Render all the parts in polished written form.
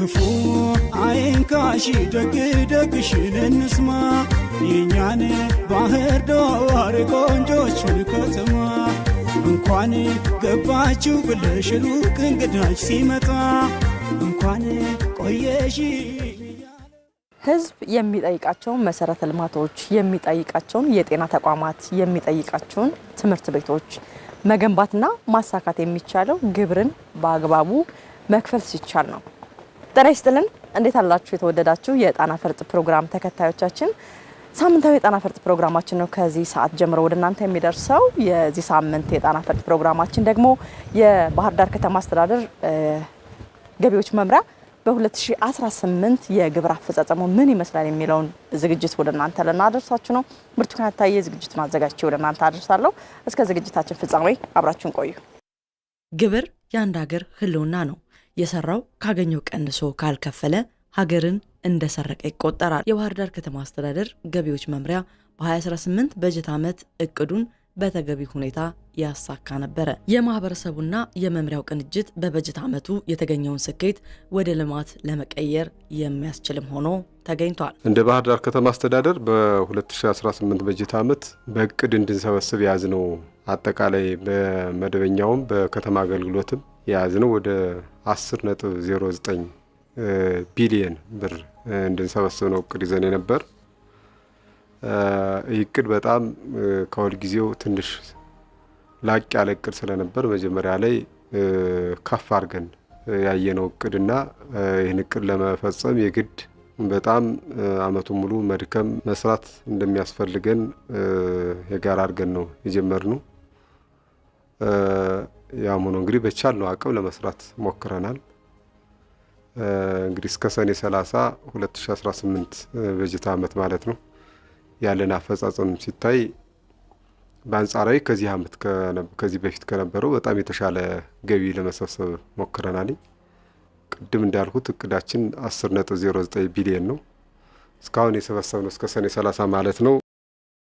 ክፉ አይንካሽ ደግ ደግሽን እንስማ የኛን ባህር ዳር ቆንጆችን ከተማ እንኳን ገባችሁ ብለሽ ሩቅ እንግዳች ሲመጣ እንኳን ቆየሽ ህዝብ የሚጠይቃቸውን መሰረተ ልማቶች የሚጠይቃቸውን የጤና ተቋማት የሚጠይቃቸውን ትምህርት ቤቶች መገንባትና ማሳካት የሚቻለው ግብርን በአግባቡ መክፈል ሲቻል ነው። ጤና ይስጥልን። እንዴት አላችሁ የተወደዳችሁ የጣና ፈርጥ ፕሮግራም ተከታዮቻችን? ሳምንታዊ የጣና ፈርጥ ፕሮግራማችን ነው ከዚህ ሰዓት ጀምሮ ወደ እናንተ የሚደርሰው። የዚህ ሳምንት የጣና ፈርጥ ፕሮግራማችን ደግሞ የባህር ዳር ከተማ አስተዳደር ገቢዎች መምሪያ በ2018 የግብር አፈጻጸሙ ምን ይመስላል የሚለውን ዝግጅት ወደ እናንተ ልናደርሳችሁ ነው። ብርቱካን ታዬ ዝግጅቱን አዘጋጅቼ ወደ እናንተ አደርሳለሁ። እስከ ዝግጅታችን ፍጻሜ አብራችሁን ቆዩ። ግብር የአንድ ሀገር ህልውና ነው። የሰራው ካገኘው ቀንሶ ካልከፈለ ሀገርን እንደሰረቀ ይቆጠራል። የባህር ዳር ከተማ አስተዳደር ገቢዎች መምሪያ በ2018 በጀት ዓመት እቅዱን በተገቢ ሁኔታ ያሳካ ነበረ። የማህበረሰቡና የመምሪያው ቅንጅት በበጀት ዓመቱ የተገኘውን ስኬት ወደ ልማት ለመቀየር የሚያስችልም ሆኖ ተገኝቷል። እንደ ባህር ዳር ከተማ አስተዳደር በ2018 በጀት ዓመት በእቅድ እንድንሰበስብ ያዝነው አጠቃላይ በመደበኛውም በከተማ አገልግሎትም ያዝነው ወደ 10.09 ቢሊዮን ብር እንድንሰበስብ ነው እቅድ ይዘን ነበር። እቅድ በጣም ከሁል ጊዜው ትንሽ ላቅ ያለ እቅድ ስለነበር መጀመሪያ ላይ ከፍ አድርገን ያየነው እቅድና ይህን እቅድ ለመፈጸም የግድ በጣም አመቱን ሙሉ መድከም መስራት እንደሚያስፈልገን የጋራ አድርገን ነው የጀመርነው። ያም ሆኖ እንግዲህ በቻልነው አቅም ለመስራት ሞክረናል። እንግዲህ እስከ ሰኔ 30 2018 በጀት ዓመት ማለት ነው ያለን አፈጻጸም ሲታይ በአንጻራዊ ከዚህ በፊት ከነበረው በጣም የተሻለ ገቢ ለመሰብሰብ ሞክረናል። ቅድም እንዳልኩት እቅዳችን 10.09 ቢሊዮን ነው። እስካሁን የሰበሰብነው እስከ ሰኔ 30 ማለት ነው።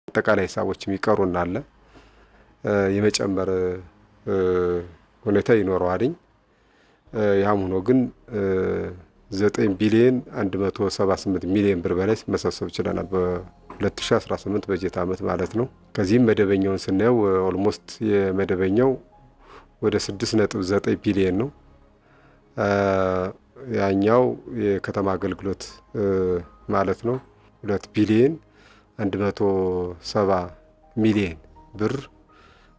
አጠቃላይ ሂሳቦችም ይቀሩናል። የመጨመር ሁኔታ ይኖረዋል። ያም ሆኖ ግን 9 ቢሊዮን 178 ሚሊዮን ብር በላይ መሰብሰብ ችለናል በ2018 በጀት ዓመት ማለት ነው። ከዚህም መደበኛውን ስናየው ኦልሞስት የመደበኛው ወደ 6.9 ቢሊዮን ነው። ያኛው የከተማ አገልግሎት ማለት ነው 2 ቢሊዮን 170 ሚሊዮን ብር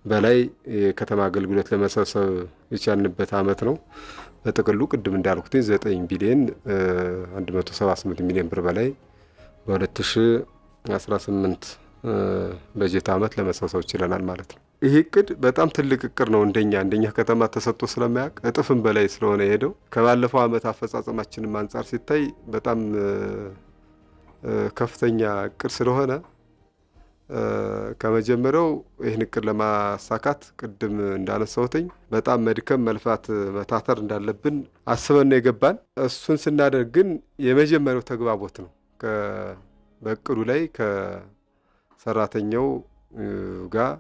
በላይ የከተማ አገልግሎት ለመሰብሰብ የቻልንበት ዓመት ነው። በጥቅሉ ቅድም እንዳልኩት 9 ቢሊዮን 178 ሚሊዮን ብር በላይ በ2018 በጀት ዓመት ለመሰብሰብ ችለናል ማለት ነው። ይህ እቅድ በጣም ትልቅ እቅድ ነው። እንደኛ ከተማ ተሰጥቶ ስለማያውቅ እጥፍም በላይ ስለሆነ የሄደው ከባለፈው ዓመት አፈጻጸማችንም አንጻር ሲታይ በጣም ከፍተኛ እቅድ ስለሆነ ከመጀመሪያው ይህን እቅድ ለማሳካት ቅድም እንዳነሳሁትኝ በጣም መድከም መልፋት መታተር እንዳለብን አስበን ነው የገባን። እሱን ስናደርግ ግን የመጀመሪያው ተግባቦት ነው። በእቅዱ ላይ ከሰራተኛው ጋር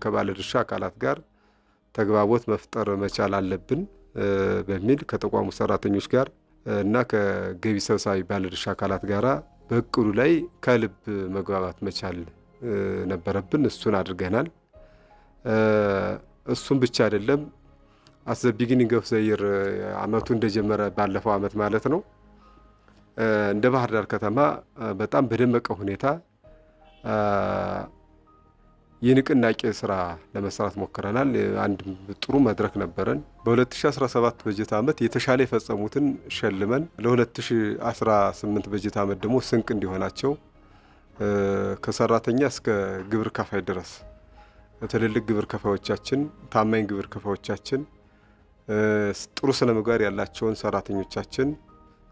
ከባለድርሻ አካላት ጋር ተግባቦት መፍጠር መቻል አለብን በሚል ከተቋሙ ሰራተኞች ጋር እና ከገቢ ሰብሳቢ ባለድርሻ አካላት ጋራ በእቅዱ ላይ ከልብ መግባባት መቻል ነበረብን። እሱን አድርገናል። እሱን ብቻ አይደለም። አት ዘ ቢጊኒንግ ኦፍ ዘ ይር አመቱ እንደጀመረ ባለፈው አመት ማለት ነው እንደ ባህር ዳር ከተማ በጣም በደመቀ ሁኔታ የንቅናቄ ስራ ለመስራት ሞክረናል። አንድ ጥሩ መድረክ ነበረን። በ2017 በጀት ዓመት የተሻለ የፈጸሙትን ሸልመን ለ2018 በጀት ዓመት ደግሞ ስንቅ እንዲሆናቸው ከሰራተኛ እስከ ግብር ከፋይ ድረስ ትልልቅ ግብር ከፋዮቻችን፣ ታማኝ ግብር ከፋዮቻችን፣ ጥሩ ስነ ምግባር ያላቸውን ሰራተኞቻችን፣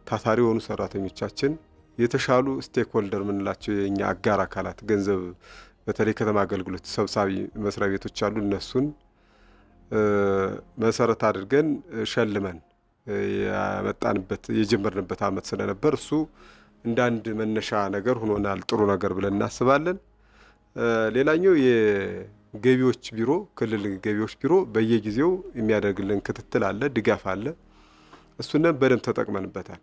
ታታሪ የሆኑ ሰራተኞቻችን፣ የተሻሉ ስቴክሆልደር ምንላቸው የኛ አጋር አካላት ገንዘብ በተለይ ከተማ አገልግሎት ሰብሳቢ መስሪያ ቤቶች አሉ። እነሱን መሰረት አድርገን ሸልመን ያመጣንበት የጀመርንበት አመት ስለነበር እሱ እንዳንድ መነሻ ነገር ሆኖናል። ጥሩ ነገር ብለን እናስባለን። ሌላኛው የገቢዎች ቢሮ ክልል ገቢዎች ቢሮ በየጊዜው የሚያደርግልን ክትትል አለ፣ ድጋፍ አለ። እሱንም በደንብ ተጠቅመንበታል።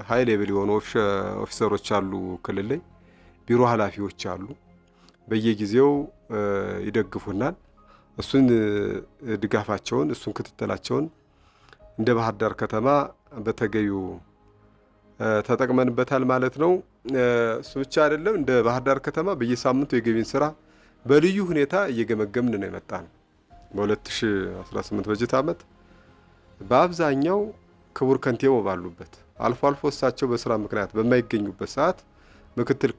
ሃይ ሌቭል የሆኑ ኦፊሰሮች አሉ፣ ክልል ላይ ቢሮ ኃላፊዎች አሉ፣ በየጊዜው ይደግፉናል። እሱን ድጋፋቸውን እሱን ክትትላቸውን እንደ ባህር ዳር ከተማ በተገቢው ተጠቅመንበታል ማለት ነው። እሱ ብቻ አይደለም፣ እንደ ባህር ዳር ከተማ በየሳምንቱ የገቢን ስራ በልዩ ሁኔታ እየገመገምን ነው የመጣነው። በ2018 በጀት ዓመት በአብዛኛው ክቡር ከንቲባው ባሉበት አልፎ አልፎ እሳቸው በስራ ምክንያት በማይገኙበት ሰዓት ምክትል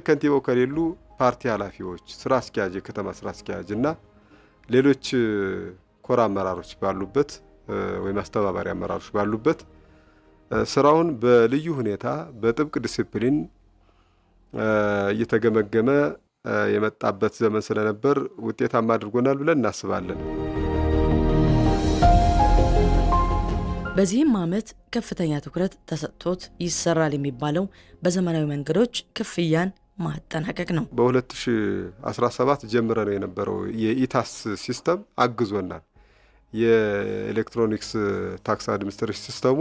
ከንቲባው ከሌሉ ፓርቲ ኃላፊዎች፣ ስራ አስኪያጅ፣ የከተማ ስራ አስኪያጅ እና ሌሎች ኮር አመራሮች ባሉበት ወይም አስተባባሪ አመራሮች ባሉበት ስራውን በልዩ ሁኔታ በጥብቅ ዲሲፕሊን እየተገመገመ የመጣበት ዘመን ስለነበር ውጤታማ አድርጎናል ብለን እናስባለን። በዚህም ዓመት ከፍተኛ ትኩረት ተሰጥቶት ይሰራል የሚባለው በዘመናዊ መንገዶች ክፍያን ማጠናቀቅ ነው። በ2017 ጀምረን የነበረው የኢታስ ሲስተም አግዞናል። የኤሌክትሮኒክስ ታክስ አድሚኒስትሬሽን ሲስተሙ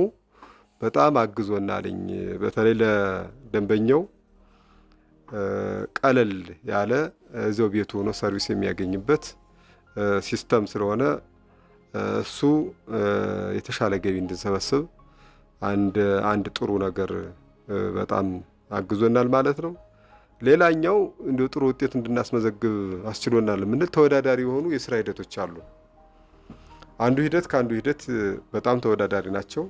በጣም አግዞናልኝ። በተለይ ለደንበኛው ቀለል ያለ እዚያው ቤቱ ሆኖ ሰርቪስ የሚያገኝበት ሲስተም ስለሆነ እሱ የተሻለ ገቢ እንድንሰበስብ አንድ ጥሩ ነገር በጣም አግዞናል ማለት ነው። ሌላኛው እንዲሁ ጥሩ ውጤት እንድናስመዘግብ አስችሎናል የምንል ተወዳዳሪ የሆኑ የስራ ሂደቶች አሉ። አንዱ ሂደት ከአንዱ ሂደት በጣም ተወዳዳሪ ናቸው።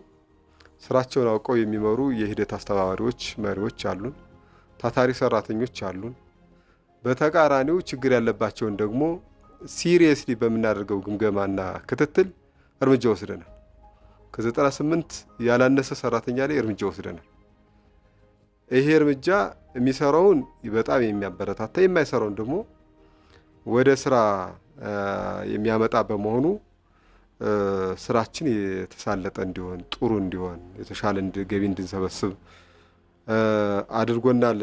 ስራቸውን አውቀው የሚመሩ የሂደት አስተባባሪዎች፣ መሪዎች አሉን። ታታሪ ሰራተኞች አሉን። በተቃራኒው ችግር ያለባቸውን ደግሞ ሲሪየስሊ በምናደርገው ግምገማና ክትትል እርምጃ ወስደናል። ከ98 ያላነሰ ሰራተኛ ላይ እርምጃ ወስደናል። ይሄ እርምጃ የሚሰራውን በጣም የሚያበረታታ የማይሰራውን ደግሞ ወደ ስራ የሚያመጣ በመሆኑ ስራችን የተሳለጠ እንዲሆን፣ ጥሩ እንዲሆን፣ የተሻለ ገቢ እንድንሰበስብ አድርጎናል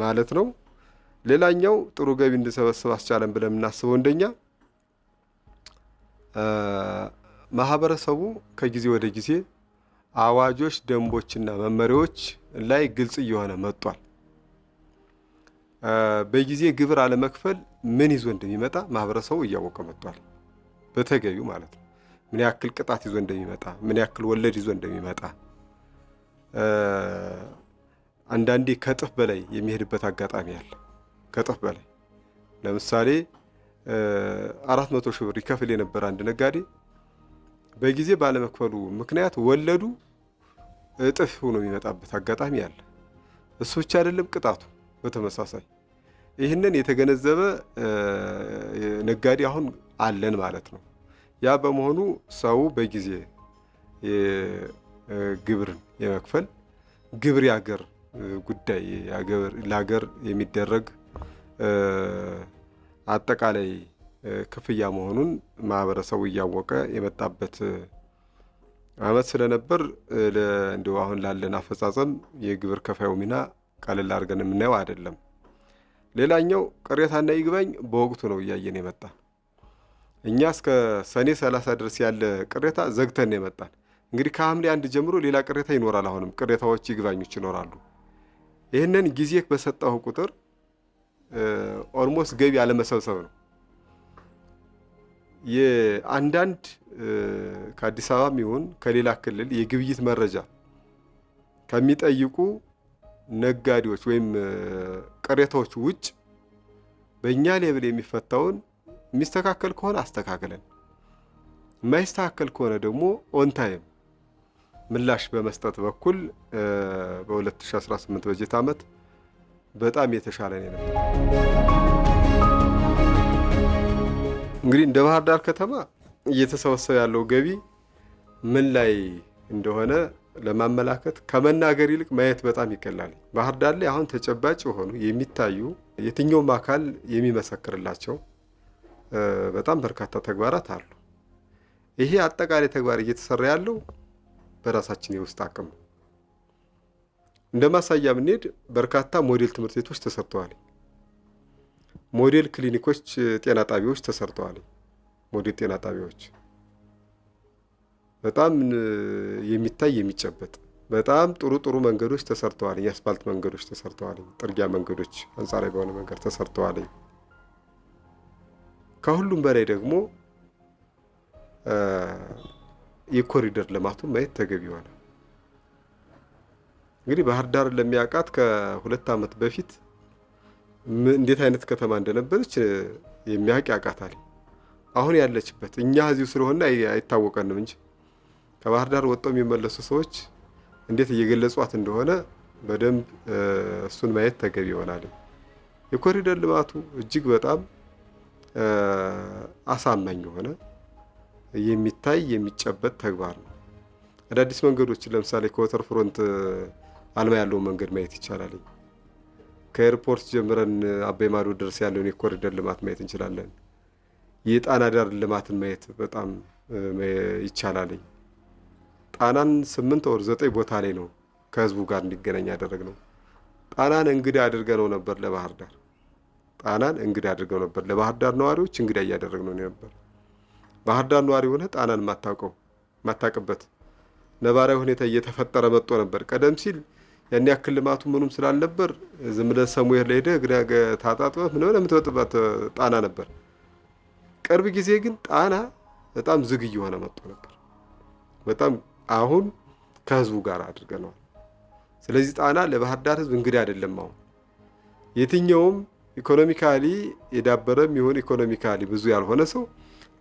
ማለት ነው። ሌላኛው ጥሩ ገቢ እንድንሰበስብ አስቻለን ብለን የምናስበው እንደኛ ማህበረሰቡ ከጊዜ ወደ ጊዜ አዋጆች፣ ደንቦችና መመሪያዎች ላይ ግልጽ እየሆነ መጥቷል። በጊዜ ግብር አለመክፈል ምን ይዞ እንደሚመጣ ማህበረሰቡ እያወቀ መጥቷል። በተገቢው ማለት ነው። ምን ያክል ቅጣት ይዞ እንደሚመጣ፣ ምን ያክል ወለድ ይዞ እንደሚመጣ፣ አንዳንዴ ከጥፍ በላይ የሚሄድበት አጋጣሚ አለ። ከጥፍ በላይ ለምሳሌ 400 ሺህ ብር ይከፍል የነበረ አንድ ነጋዴ በጊዜ ባለመክፈሉ ምክንያት ወለዱ እጥፍ ሆኖ የሚመጣበት አጋጣሚ አለ። እሱ ብቻ አይደለም፣ ቅጣቱ በተመሳሳይ። ይህንን የተገነዘበ ነጋዴ አሁን አለን ማለት ነው። ያ በመሆኑ ሰው በጊዜ ግብርን የመክፈል ግብር የሀገር ጉዳይ ለሀገር የሚደረግ አጠቃላይ ክፍያ መሆኑን ማህበረሰቡ እያወቀ የመጣበት ዓመት ስለነበር እንደው አሁን ላለን አፈጻጸም የግብር ከፋዩ ሚና ቀለል አድርገን የምናየው አይደለም። ሌላኛው ቅሬታና ይግባኝ በወቅቱ ነው እያየን የመጣ። እኛ እስከ ሰኔ 30 ድረስ ያለ ቅሬታ ዘግተን የመጣን። እንግዲህ ከሐምሌ 1 ጀምሮ ሌላ ቅሬታ ይኖራል። አሁንም ቅሬታዎች፣ ይግባኞች ይኖራሉ። ይህንን ጊዜ በሰጠው ቁጥር ኦልሞስት ገቢ አለመሰብሰብ ነው። የአንዳንድ ከአዲስ አበባም ይሁን ከሌላ ክልል የግብይት መረጃ ከሚጠይቁ ነጋዴዎች ወይም ቅሬታዎች ውጭ በእኛ ሌብል የሚፈታውን የሚስተካከል ከሆነ አስተካክለን፣ የማይስተካከል ከሆነ ደግሞ ኦንታይም ምላሽ በመስጠት በኩል በ2018 በጀት ዓመት በጣም የተሻለ ነው ነበር። እንግዲህ እንደ ባህር ዳር ከተማ እየተሰበሰበ ያለው ገቢ ምን ላይ እንደሆነ ለማመላከት ከመናገር ይልቅ ማየት በጣም ይቀላል። ባህር ዳር ላይ አሁን ተጨባጭ የሆኑ የሚታዩ የትኛውም አካል የሚመሰክርላቸው በጣም በርካታ ተግባራት አሉ። ይሄ አጠቃላይ ተግባር እየተሰራ ያለው በራሳችን የውስጥ አቅም ነው። እንደ ማሳያ ብንሄድ በርካታ ሞዴል ትምህርት ቤቶች ተሰርተዋል። ሞዴል ክሊኒኮች፣ ጤና ጣቢያዎች ተሰርተዋል። ሞዴል ጤና ጣቢያዎች በጣም የሚታይ የሚጨበጥ በጣም ጥሩ መንገዶች ተሰርተዋል። የአስፋልት መንገዶች ተሰርተዋል። ጥርጊያ መንገዶች አንጻራዊ በሆነ መንገድ ተሰርተዋል። ከሁሉም በላይ ደግሞ የኮሪደር ልማቱን ማየት ተገቢ ሆነ። እንግዲህ ባህር ዳር ለሚያውቃት ከ2 ዓመት በፊት እንዴት አይነት ከተማ እንደነበረች የሚያውቅ ያውቃታል። አሁን ያለችበት እኛ እዚሁ ስለሆነ አይታወቀንም እንጂ ከባህር ዳር ወጥተው የሚመለሱ ሰዎች እንዴት እየገለጿት እንደሆነ በደንብ እሱን ማየት ተገቢ ይሆናል። የኮሪደር ልማቱ እጅግ በጣም አሳማኝ የሆነ የሚታይ የሚጨበጥ ተግባር ነው። አዳዲስ መንገዶች ለምሳሌ ከወተር ፍሮንት አልማ ያለውን መንገድ ማየት ይቻላል። ከኤርፖርት ጀምረን አባይ ማዶ ድረስ ያለውን የኮሪደር ልማት ማየት እንችላለን። የጣና ዳር ልማትን ማየት በጣም ይቻላል። ጣናን 8 ወር 9 ቦታ ላይ ነው ከህዝቡ ጋር እንዲገናኝ ያደረግነው። ጣናን እንግዳ አድርገነው ነበር ለባህር ዳር። ጣናን እንግዳ አድርገው ነበር ለባህር ዳር ነዋሪዎች እንግዳ እያደረግነው ነበር። ባህር ዳር ነዋሪ ሆነ ጣናን ማታቀበት ነባራዊ ሁኔታ እየተፈጠረ መጥቶ ነበር። ቀደም ሲል ያን ያክል ልማቱ ምኑም ስላልነበር ዝም ብለህ ሰሙየር ላይ ሄደህ እግራ ታጣጥበህ ምን የምትወጥበት ጣና ነበር። ቅርብ ጊዜ ግን ጣና በጣም ዝግ እየሆነ መጥቶ ነበር። በጣም አሁን ከህዝቡ ጋር አድርገነዋል። ስለዚህ ጣና ለባህር ዳር ህዝብ እንግዲህ አይደለም። አሁን የትኛውም ኢኮኖሚካሊ የዳበረም ይሁን ኢኮኖሚካሊ ብዙ ያልሆነ ሰው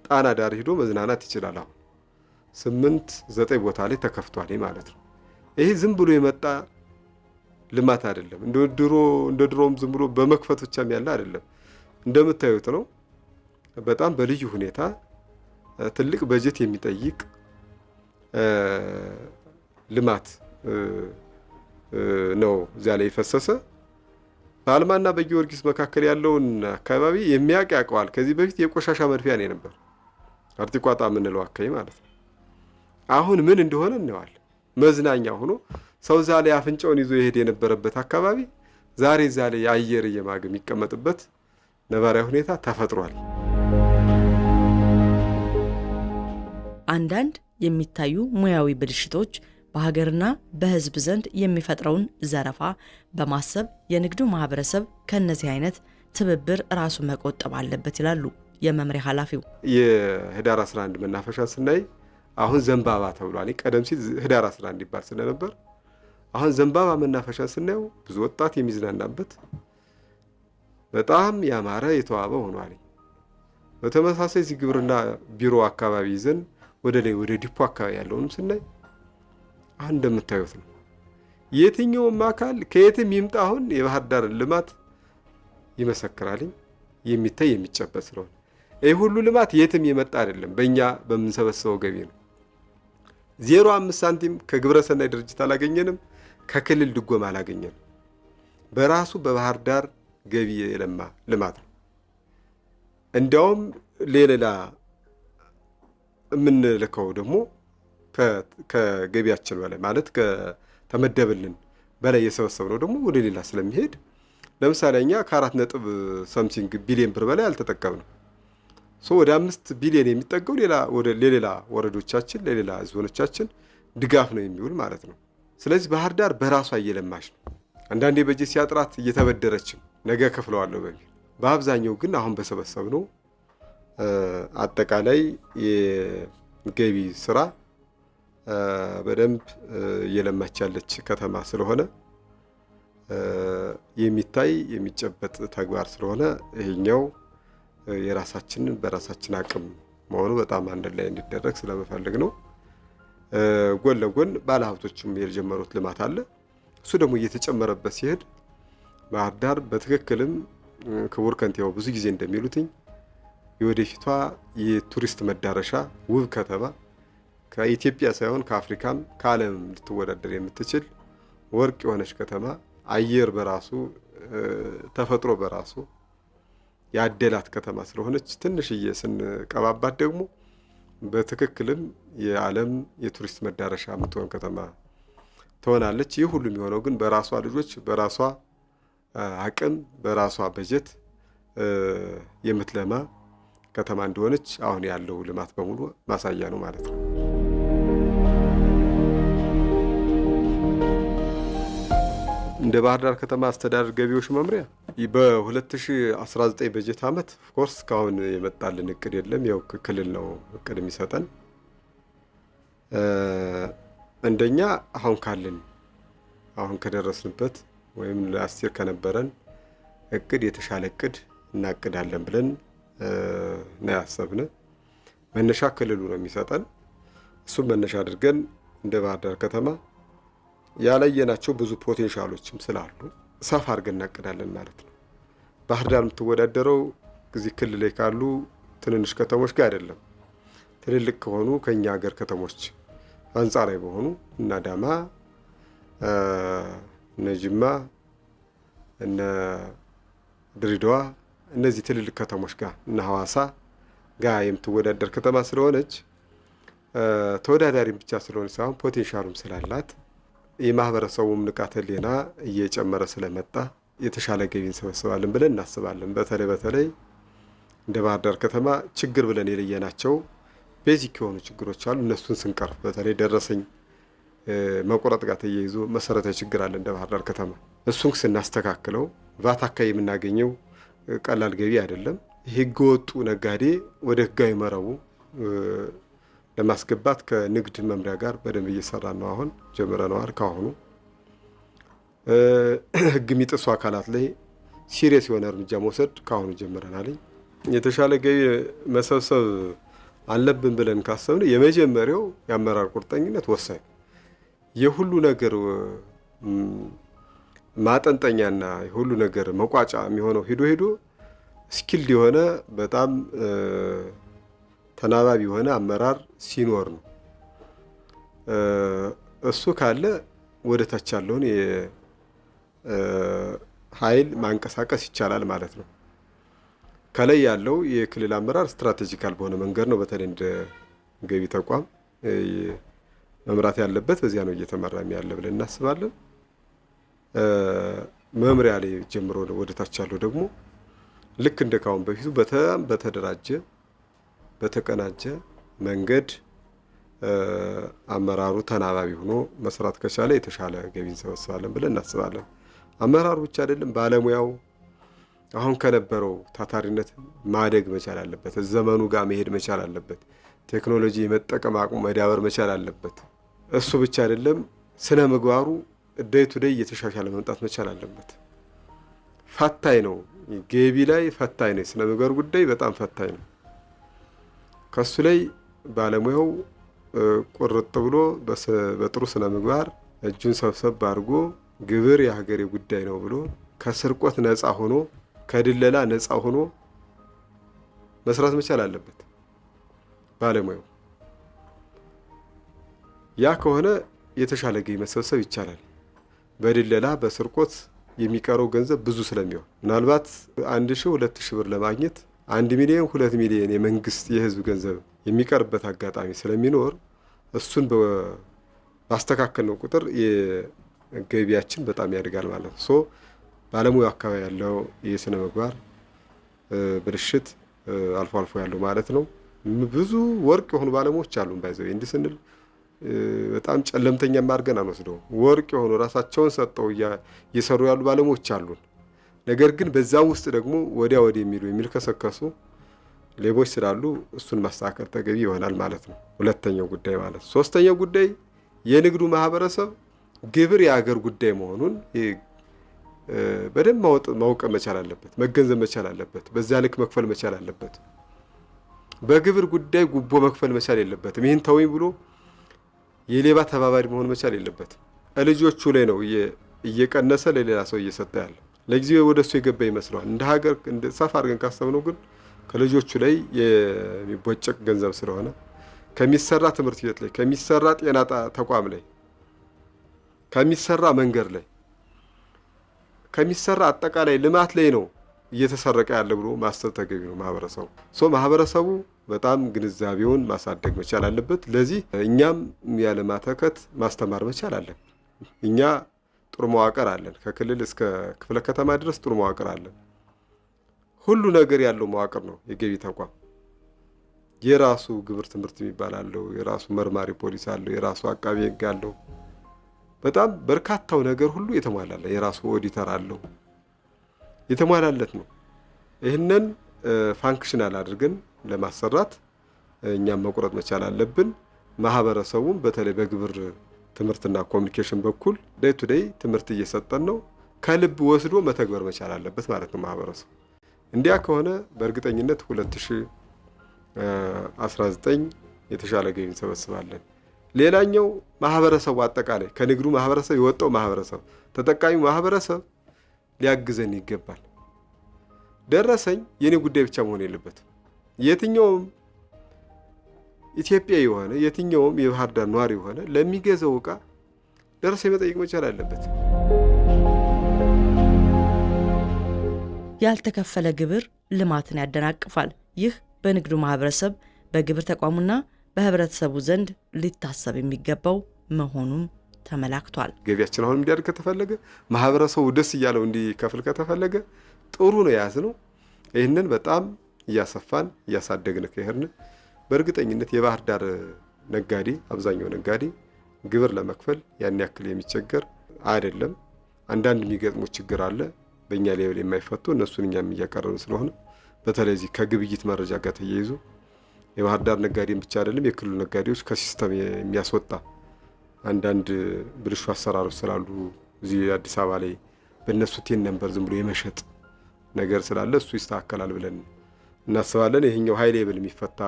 ጣና ዳር ሄዶ መዝናናት ይችላል። አሁን 8-9 ቦታ ላይ ተከፍቷል ማለት ነው። ይሄ ዝም ብሎ የመጣ ልማት አይደለም። እንደ ድሮም ዝም ብሎ በመክፈት ብቻም ያለ አይደለም። እንደምታዩት ነው። በጣም በልዩ ሁኔታ ትልቅ በጀት የሚጠይቅ ልማት ነው እዚያ ላይ የፈሰሰ። በአልማና በጊዮርጊስ መካከል ያለውን አካባቢ የሚያውቅ ያውቀዋል። ከዚህ በፊት የቆሻሻ መድፊያ ነው ነበር፣ አርቲቋጣ የምንለው አካባቢ ማለት ነው። አሁን ምን እንደሆነ እንዋል መዝናኛ ሆኖ ሰው እዛ ላይ አፍንጫውን ይዞ ይሄድ የነበረበት አካባቢ ዛሬ እዛ ላይ አየር እየማገ የሚቀመጥበት ነባራዊ ሁኔታ ተፈጥሯል። አንዳንድ የሚታዩ ሙያዊ ብልሽቶች በሀገርና በሕዝብ ዘንድ የሚፈጥረውን ዘረፋ በማሰብ የንግዱ ማህበረሰብ ከነዚህ አይነት ትብብር ራሱን መቆጠብ አለበት ይላሉ የመምሪያ ኃላፊው። የህዳር 11 መናፈሻ ስናይ አሁን ዘንባባ ተብሏል። ቀደም ሲል ህዳር 11 ይባል ስለነበር አሁን ዘንባባ መናፈሻ ስናየው ብዙ ወጣት የሚዝናናበት በጣም ያማረ የተዋበ ሆኗል። በተመሳሳይ እዚህ ግብርና ቢሮ አካባቢ ይዘን ወደ ዲፖ አካባቢ ያለውንም ስናይ አሁን እንደምታዩት ነው። የትኛውም አካል ከየትም ይምጣ አሁን የባህር ዳር ልማት ይመሰክራል። የሚታይ የሚጨበጥ ስለሆነ ይህ ሁሉ ልማት የትም የመጣ አይደለም፣ በእኛ በምንሰበሰበው ገቢ ነው። 0.5 ሳንቲም ከግብረሰናይ ድርጅት አላገኘንም፣ ከክልል ድጎማ አላገኘንም። በራሱ በባህር ዳር ገቢ የለማ ልማት ነው። እንዲያውም ሌላ የምንልከው ደግሞ ከገቢያችን በላይ ማለት ከተመደበልን በላይ የሰበሰብነው ደግሞ ወደ ሌላ ስለሚሄድ ለምሳሌ እኛ ከ4.something ቢሊዮን ብር በላይ አልተጠቀምንም። ወደ 5 ቢሊዮን የሚጠገው ለሌላ ወረዶቻችን ለሌላ ዞኖቻችን ድጋፍ ነው የሚውል ማለት ነው። ስለዚህ ባህር ዳር በራሷ እየለማች ነው። አንዳንዴ በጀት ሲያጥራት እየተበደረችም ነገ ከፍለዋለሁ በሚል በአብዛኛው ግን አሁን በሰበሰብነው አጠቃላይ የገቢ ስራ በደንብ እየለማች ያለች ከተማ ስለሆነ የሚታይ የሚጨበጥ ተግባር ስለሆነ ይሄኛው የራሳችንን በራሳችን አቅም መሆኑ በጣም አንድ ላይ እንዲደረግ ስለመፈልግ ነው። ጎን ለጎን ባለሀብቶችም የጀመሩት ልማት አለ። እሱ ደግሞ እየተጨመረበት ሲሄድ ባህር ዳር በትክክልም ክቡር ከንቲባው ብዙ ጊዜ እንደሚሉትኝ የወደፊቷ የቱሪስት መዳረሻ ውብ ከተማ ከኢትዮጵያ ሳይሆን ከአፍሪካም ከዓለምም ልትወዳደር የምትችል ወርቅ የሆነች ከተማ አየር በራሱ ተፈጥሮ በራሱ ያደላት ከተማ ስለሆነች ትንሽዬ ስንቀባባት ደግሞ በትክክልም የዓለም የቱሪስት መዳረሻ የምትሆን ከተማ ትሆናለች። ይህ ሁሉ የሚሆነው ግን በራሷ ልጆች በራሷ አቅም በራሷ በጀት የምትለማ ከተማ እንደሆነች አሁን ያለው ልማት በሙሉ ማሳያ ነው ማለት ነው። እንደ ባህር ዳር ከተማ አስተዳደር ገቢዎች መምሪያ በ2019 በጀት ዓመት ኦፍኮርስ እስካሁን የመጣልን እቅድ የለም። ያው ክልል ነው እቅድ የሚሰጠን። እንደኛ አሁን ከደረስንበት ወይም ለአስር ከነበረን እቅድ የተሻለ እቅድ እናቅዳለን ብለን ነው ያሰብነ። መነሻ ክልሉ ነው የሚሰጠን። እሱም መነሻ አድርገን እንደ ባህር ዳር ከተማ ያለየናቸው ብዙ ፖቴንሻሎችም ስላሉ ሰፋ አድርገን እናቅዳለን ማለት ነው። ባህር ዳር የምትወዳደረው እዚህ ክልል ላይ ካሉ ትንንሽ ከተሞች ጋር አይደለም። ትልልቅ ከሆኑ ከኛ ሀገር ከተሞች አንጻራዊ በሆኑ እነ አዳማ፣ እነ ጅማ፣ እነ ድሬዳዋ እነዚህ ትልልቅ ከተሞች ጋር እነ ሐዋሳ ጋር የምትወዳደር ከተማ ስለሆነች ተወዳዳሪም ብቻ ስለሆነች ሳይሆን ፖቴንሻሉም ስላላት የማህበረሰቡም ንቃተ ህሊና እየጨመረ ስለመጣ የተሻለ ገቢ እንሰበስባለን ብለን እናስባለን። በተለይ እንደ ባህር ዳር ከተማ ችግር ብለን የለየናቸው ቤዚክ የሆኑ ችግሮች አሉ። እነሱን ስንቀርፍ በተለይ ደረሰኝ መቆረጥ ጋር ተያይዞ መሰረታዊ ችግር አለ እንደ ባህር ዳር ከተማ። እሱን ስናስተካክለው ቫት አካባቢ የምናገኘው ቀላል ገቢ አይደለም። ህገወጡ ነጋዴ ወደ ህጋዊ መረቡ ለማስገባት ከንግድ መምሪያ ጋር በደንብ እየሰራን ነው። አሁን ጀምረናል። ካሁኑ ህግ የሚጥሱ አካላት ላይ ሲሪየስ የሆነ እርምጃ መውሰድ ካሁኑ ጀምረናል። የተሻለ ገቢ መሰብሰብ አለብን ብለን ካሰብን የመጀመሪያው የአመራር ቁርጠኝነት ወሳኝ። የሁሉ ነገር ማጠንጠኛና የሁሉ ነገር መቋጫ የሚሆነው ሄዶ ስኪልድ የሆነ በጣም ተናባቢ የሆነ አመራር ሲኖር ነው። እሱ ካለ ወደ ታች ያለውን ኃይል ማንቀሳቀስ ይቻላል ማለት ነው። ከላይ ያለው የክልል አመራር ስትራቴጂካል በሆነ መንገድ ነው በተለይ እንደ ገቢ ተቋም መምራት ያለበት። በዚያ ነው እየተመራም ያለ ብለን እናስባለን። መምሪያ ላይ ጀምሮ ወደ ታች ያለው ደግሞ ልክ እንደ ካሁን በፊቱ በጣም በተደራጀ በተቀናጀ መንገድ አመራሩ ተናባቢ ሆኖ መስራት ከቻለ የተሻለ ገቢ እንሰበስባለን ብለን እናስባለን። አመራሩ ብቻ አይደለም፣ ባለሙያው አሁን ከነበረው ታታሪነት ማደግ መቻል አለበት። ዘመኑ ጋር መሄድ መቻል አለበት። ቴክኖሎጂ የመጠቀም አቅሙ መዳበር መቻል አለበት። እሱ ብቻ አይደለም፣ ስነ ምግባሩ ዴይ ቱ ዴይ እየተሻሻለ መምጣት መቻል አለበት። ፈታኝ ነው፣ ገቢ ላይ ፈታኝ ነው። ስነ ምግባር ጉዳይ በጣም ፈታኝ ነው። ከሱ ላይ ባለሙያው ቁርጥ ብሎ በጥሩ ስነ ምግባር እጁን ሰብሰብ አድርጎ ግብር የሀገሬ ጉዳይ ነው ብሎ ከስርቆት ነፃ ሆኖ ከድለላ ነፃ ሆኖ መስራት መቻል አለበት ባለሙያው። ያ ከሆነ የተሻለ ገቢ መሰብሰብ ይቻላል። በድለላ በስርቆት የሚቀረው ገንዘብ ብዙ ስለሚሆን ምናልባት 1000 2000 ብር ለማግኘት 1 ሚሊዮን 2 ሚሊዮን የመንግስት የህዝብ ገንዘብ የሚቀርበት አጋጣሚ ስለሚኖር እሱን ባስተካከልነው ቁጥር የገቢያችን በጣም ያድጋል ማለት ነው። ባለሙያው አካባቢ ያለው የስነ ምግባር ብልሽት አልፎ አልፎ ያለው ማለት ነው። ብዙ ወርቅ የሆኑ ባለሙያዎች አሉ። ባይዘው እንዲህ ስንል በጣም ጨለምተኛ ማርገን አንወስደው። ወርቅ የሆኑ ራሳቸውን ሰጠው እየሰሩ ያሉ ባለሙያዎች አሉን። ነገር ግን በዛ ውስጥ ደግሞ ወዲያ የሚልከሰከሱ ሌቦች ስላሉ እሱን ማስተካከል ተገቢ ይሆናል ማለት ነው። ሁለተኛው ጉዳይ ማለት። ሶስተኛው ጉዳይ የንግዱ ማህበረሰብ ግብር የሀገር ጉዳይ መሆኑን በደንብ ማወቅ መቻል አለበት፣ መገንዘብ መቻል አለበት። በዛ ልክ መክፈል መቻል አለበት። በግብር ጉዳይ ጉቦ መክፈል መቻል የለበትም። ይህን ተወኝ ብሎ የሌባ ተባባሪ መሆን መቻል የለበትም። ልጆቹ ላይ ነው እየቀነሰ ለሌላ ሰው እየሰጠ ያለ። ለጊዜው ወደሱ የገባ ይመስለዋል። እንደ ሀገር ሰፋ አድርገን ካሰብነው ግን ከልጆቹ ላይ የሚቦጨቅ ገንዘብ ስለሆነ ከሚሰራ ትምህርት ቤት ላይ፣ ከሚሰራ ጤና ተቋም ላይ፣ ከሚሰራ መንገድ ላይ፣ ከሚሰራ አጠቃላይ ልማት ላይ ነው እየተሰረቀ ያለ ብሎ ማሰብ ተገቢ ነው። ማህበረሰቡ በጣም ግንዛቤውን ማሳደግ መቻል አለበት። ለዚህ እኛም ያለ ማተከት ማስተማር መቻል አለብን። እኛ ጥሩ መዋቅር አለን። ከክልል እስከ ክፍለ ከተማ ድረስ ጥሩ መዋቅር አለን። ሁሉ ነገር ያለው መዋቅር ነው የገቢ ተቋም። የራሱ ግብር ትምህርት የሚባል አለው፣ የራሱ መርማሪ ፖሊስ አለው፣ የራሱ አቃቤ ሕግ አለው። በጣም በርካታው ነገር ሁሉ የተሟላለ የራሱ ኦዲተር አለው የተሟላለት ነው። ይህንን ፋንክሽናል አድርገን ለማሰራት እኛም መቁረጥ መቻል አለብን። ማህበረሰቡም በተለይ በግብር ትምህርትና ኮሙኒኬሽን በኩል ዴይ ቱ ዴይ ትምህርት እየሰጠን ነው። ከልብ ወስዶ መተግበር መቻል አለበት ማለት ነው ማህበረሰቡ። እንዲያ ከሆነ በእርግጠኝነት 2019 የተሻለ ገቢ እንሰበስባለን። ሌላኛው ማህበረሰቡ አጠቃላይ ከንግዱ ማህበረሰብ የወጣው ማህበረሰብ ተጠቃሚው ማህበረሰብ ሊያግዘን ይገባል። ደረሰኝ የኔ ጉዳይ ብቻ መሆን የለበትም። የትኛውም ኢትዮጵያዊ የሆነ የትኛውም የባህር ዳር ነዋሪ የሆነ ለሚገዛው ዕቃ ደረሰኝ መጠየቅ መቻል አለበት። ያልተከፈለ ግብር ልማትን ያደናቅፋል። ይህ በንግዱ ማህበረሰብ በግብር ተቋሙና በህብረተሰቡ ዘንድ ሊታሰብ የሚገባው መሆኑም ተመላክቷል። ገቢያችን አሁን እንዲያድግ ከተፈለገ ማህበረሰቡ ደስ እያለው እንዲከፍል ከተፈለገ ጥሩ ነው ያዝነው። ይህንን በጣም እያሰፋን እያሳደግን ከሄድን በእርግጠኝነት የባህር ዳር ነጋዴ አብዛኛው ነጋዴ ግብር ለመክፈል ያን ያክል የሚቸገር አይደለም። አንዳንድ የሚገጥሙ ችግር አለ በእኛ ሌቭል የማይፈቱ እነሱን እኛም እያቀረብን ስለሆነ በተለይ እዚህ ከግብይት መረጃ ጋር ተያይዞ የባህር ዳር ነጋዴም ብቻ አይደለም የክልሉ ነጋዴዎች ከሲስተም የሚያስወጣ አንዳንድ ብልሹ አሰራሮች ስላሉ እዚህ አዲስ አበባ ላይ በእነሱ ቴን ነምበር ዝም ብሎ የመሸጥ ነገር ስላለ እሱ ይስተካከላል ብለን እናስባለን። ይሄኛው ሃይ ሌቭል የሚፈታ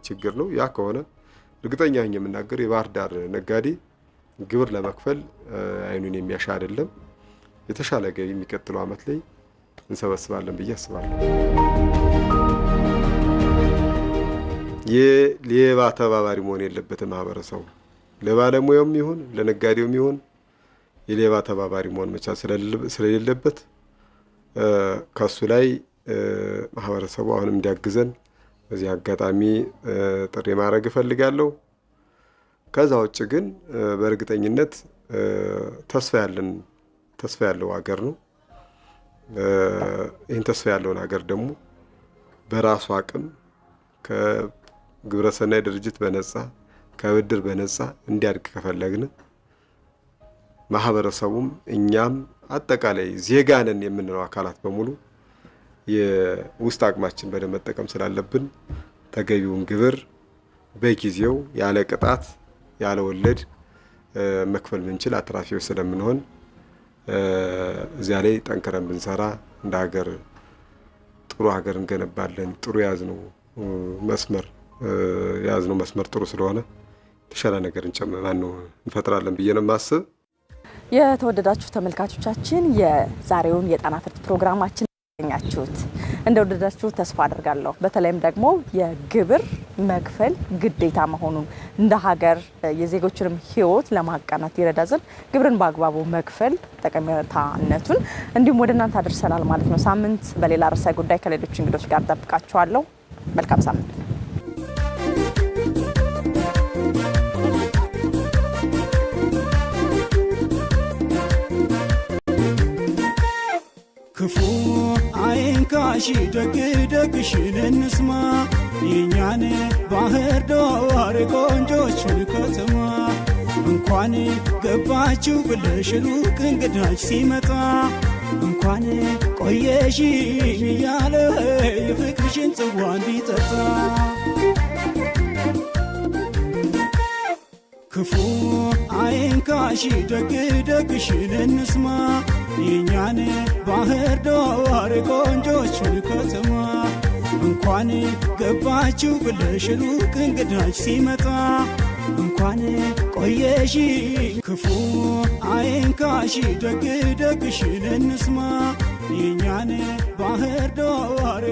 ችግር ነው። ያ ከሆነ እርግጠኛ ነኝ የምናገር የባህር ዳር ነጋዴ ግብር ለመክፈል አይኑን የሚያሻ አይደለም። የተሻለ ገቢ የሚቀጥለው አመት ላይ እንሰበስባለን ብዬ አስባለሁ። የሌባ ተባባሪ መሆን የለበትም ማህበረሰቡ። ለባለሙያውም ይሁን ለነጋዴውም ይሁን የሌባ ተባባሪ መሆን መቻል ስለሌለበት ከሱ ላይ ማህበረሰቡ አሁንም እንዲያግዘን በዚህ አጋጣሚ ጥሪ ማድረግ እፈልጋለሁ። ከዛ ውጭ ግን በእርግጠኝነት ተስፋ ያለው ሀገር ነው። ይህን ተስፋ ያለውን ሀገር ደግሞ በራሱ አቅም ከግብረሰናይ ድርጅት በነጻ ከብድር በነጻ እንዲያድግ ከፈለግን ማህበረሰቡም እኛም አጠቃላይ ዜጋ ነን የምንለው አካላት በሙሉ የውስጥ አቅማችን በደንብ መጠቀም ስላለብን ተገቢውን ግብር በጊዜው ያለ ቅጣት ያለ ወለድ መክፈል ምንችል አትራፊዎች ስለምንሆን እዚያ ላይ ጠንክረን ብንሰራ እንደ ሀገር ጥሩ ሀገር እንገነባለን። ጥሩ ያዝነው መስመር ጥሩ ስለሆነ የተሻለ ነገር እንፈጥራለን ብዬ ነው የማስብ። የተወደዳችሁ ተመልካቾቻችን የዛሬውን የጣና ፍርድ ፕሮግራማችን ያገኛችሁት እንደወደዳችሁ ተስፋ አድርጋለሁ። በተለይም ደግሞ የግብር መክፈል ግዴታ መሆኑን እንደ ሀገር የዜጎችንም ሕይወት ለማቃናት ይረዳ ዘንድ ግብርን በአግባቡ መክፈል ጠቀሜታነቱን እንዲሁም ወደ እናንተ አድርሰናል ማለት ነው። ሳምንት በሌላ ርዕሰ ጉዳይ ከሌሎች እንግዶች ጋር ጠብቃችኋለሁ። መልካም ሳምንት። ክፉ አይንካሽ ደግ ደግሽን እንስማ የኛን ባህር ዳር ቆንጆችን ከተማ እንኳን ገባችሁ ብለሽ ሩቅ እንግዳች ሲመጣ እንኳን ቆየሽ እያለ የፍቅርሽን ጽዋ እንዲጠጣ ክፉ አይንካሽ ደግ ደግሽን እንስማ የኛን ባህር ዳር ቆንጆችን ከተማ እንኳን ገባችሁ ብለሽ ሩቅ እንግዳች ሲመጣ እንኳን ቆየሽ ክፉ አይንካሽ ደግ ደግሽን እንስማ የኛን ባህር ዳር